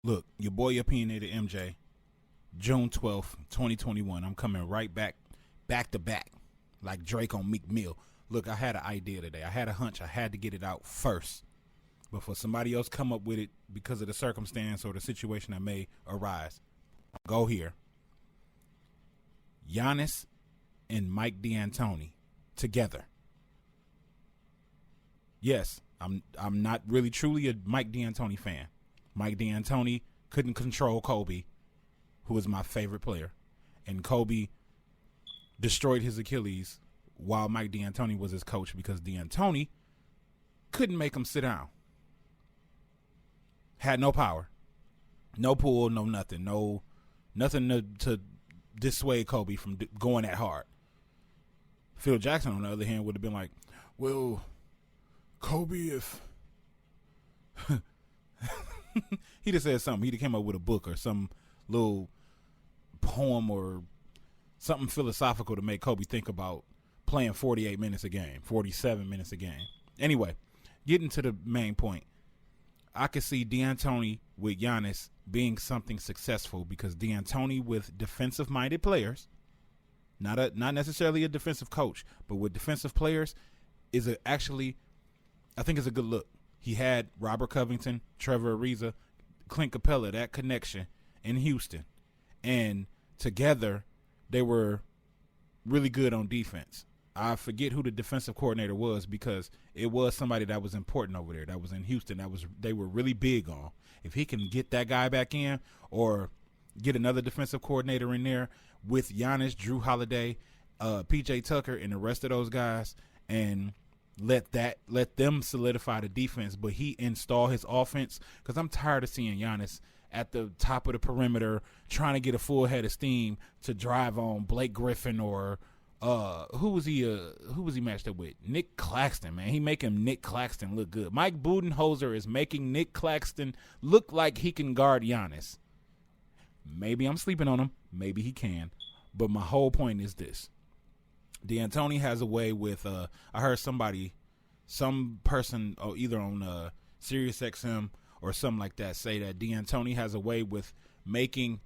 Look, your boy Opinionated MJ, June 12th, 2021. I'm coming right back to back, like Drake on Meek Mill. Look, I had an idea today. I had a hunch. I had to get it out first before somebody else come up with it because of the circumstance or the situation that may arise. Go here. Giannis and Mike D'Antoni together. Yes, I'm not really truly a Mike D'Antoni fan. Mike D'Antoni couldn't control Kobe, who was my favorite player. And Kobe destroyed his Achilles while Mike D'Antoni was his coach because D'Antoni couldn't make him sit down. Had no power. No pull, no nothing. Nothing to dissuade Kobe from going that hard. Phil Jackson, on the other hand, would have been like, well, Kobe, if... He'd have said something. He'd have came up with a book or some little poem or something philosophical to make Kobe think about playing 48 minutes a game, 47 minutes a game. Anyway, getting to the main point, I could see D'Antoni with Giannis being something successful because D'Antoni with defensive-minded players, not necessarily a defensive coach, but with defensive players, I think it's a good look. He had Robert Covington, Trevor Ariza, Clint Capella, that connection in Houston. And together, they were really good on defense. I forget who the defensive coordinator was because it was somebody that was important over there that was in Houston they were really big on. If he can get that guy back in or get another defensive coordinator in there with Giannis, Drew Holiday, PJ Tucker, and the rest of those guys and let them solidify the defense, but he install his offense because I'm tired of seeing Giannis at the top of the perimeter trying to get a full head of steam to drive on Blake Griffin or who was he matched up with? Nick Claxton, man. He making Nick Claxton look good. Mike Budenholzer is making Nick Claxton look like he can guard Giannis. Maybe I'm sleeping on him. Maybe he can. But my whole point is this. D'Antoni has a way with I heard some person either on Sirius XM or something like that say that D'Antoni has a way with making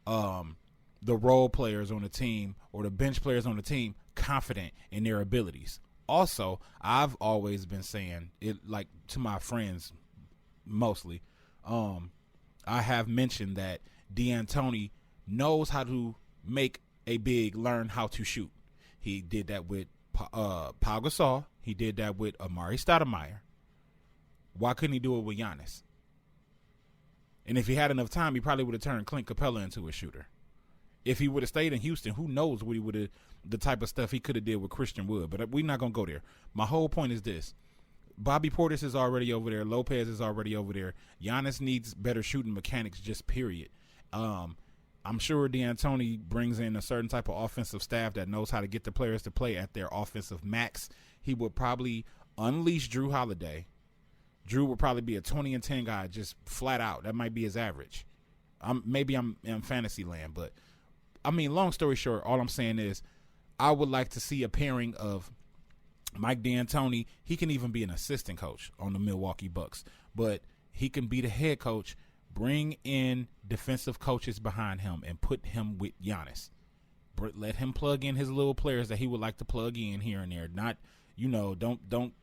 the role players on the team or the bench players on the team confident in their abilities. Also, I've always been saying it, like, to my friends mostly, I have mentioned that D'Antoni knows how to make a big learn how to shoot. He did that with Pau Gasol. He did that with Amari Stoudemire. Why couldn't he do it with Giannis? And if he had enough time, he probably would have turned Clint Capella into a shooter. If he would have stayed in Houston, who knows what he would have, the type of stuff he could have did with Christian Wood. But we're not going to go there. My whole point is this. Bobby Portis is already over there. Lopez is already over there. Giannis needs better shooting mechanics, just period. I'm sure D'Antoni brings in a certain type of offensive staff that knows how to get the players to play at their offensive max. He would probably unleash Drew Holiday. Drew would probably be a 20-10 guy, just flat out. That might be his average. Maybe I'm in fantasy land, but I mean, long story short, all I'm saying is I would like to see a pairing of Mike D'Antoni. He can even be an assistant coach on the Milwaukee Bucks, but he can be the head coach. Bring in defensive coaches behind him and put him with Giannis. Let him plug in his little players that he would like to plug in here and there. Not, don't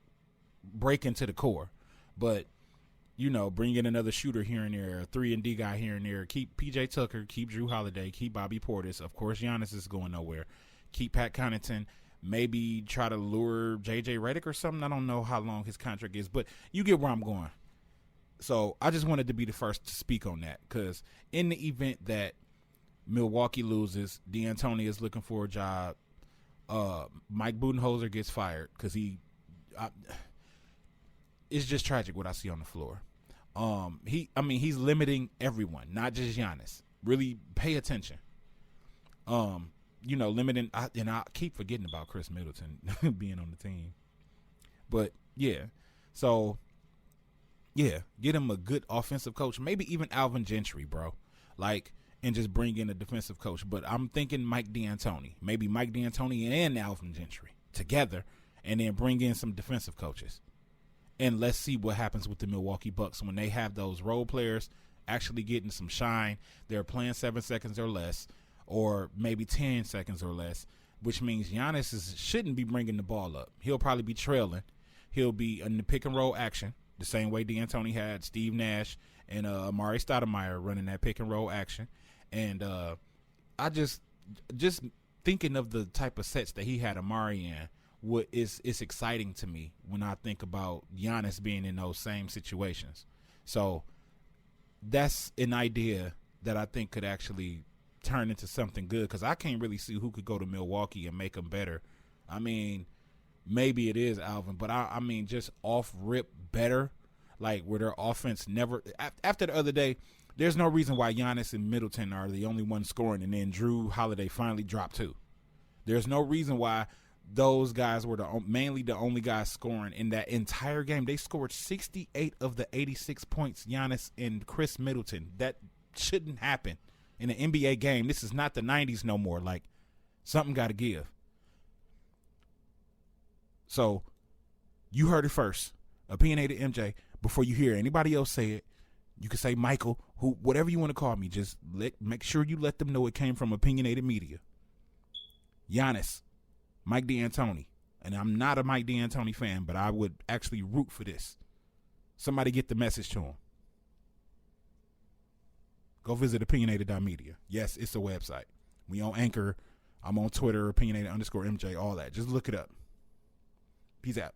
break into the core, but bring in another shooter here and there, a 3-and-D guy here and there. Keep PJ Tucker, keep Drew Holiday, keep Bobby Portis. Of course, Giannis is going nowhere. Keep Pat Connaughton. Maybe try to lure JJ Redick or something. I don't know how long his contract is, but you get where I'm going. So I just wanted to be the first to speak on that because in the event that Milwaukee loses, D'Antoni is looking for a job. Mike Budenholzer gets fired because it's just tragic what I see on the floor. He's limiting everyone, not just Giannis. Really pay attention. Limiting, and I keep forgetting about Chris Middleton being on the team. But yeah, so. Yeah, get him a good offensive coach, maybe even Alvin Gentry, bro. And just bring in a defensive coach. But I'm thinking Mike D'Antoni. Maybe Mike D'Antoni and Alvin Gentry together, and then bring in some defensive coaches. And let's see what happens with the Milwaukee Bucks when they have those role players actually getting some shine. They're playing 7 seconds or less, or maybe 10 seconds or less, which means Giannis shouldn't be bringing the ball up. He'll probably be trailing. He'll be in the pick and roll action, the same way D'Antoni had Steve Nash and Amari Stoudemire running that pick and roll action. And I just thinking of the type of sets that he had Amari in, it's exciting to me when I think about Giannis being in those same situations. So that's an idea that I think could actually turn into something good, because I can't really see who could go to Milwaukee and make them better. I mean, maybe it is Alvin, but I mean just off rip better, like where their offense never – after the other day, there's no reason why Giannis and Middleton are the only ones scoring and then Drew Holiday finally dropped 2. There's no reason why those guys were mainly the only guys scoring in that entire game. They scored 68 of the 86 points, Giannis and Chris Middleton. That shouldn't happen in an NBA game. This is not the 90s no more. Like, something got to give. So, you heard it first. Opinionated MJ. Before you hear anybody else say it, you can say Michael, whatever you want to call me. Just make sure you let them know it came from Opinionated Media. Giannis, Mike D'Antoni. And I'm not a Mike D'Antoni fan, but I would actually root for this. Somebody get the message to him. Go visit opinionated.media. Yes, it's a website. We on Anchor. I'm on Twitter, opinionated_MJ, all that. Just look it up. Peace out.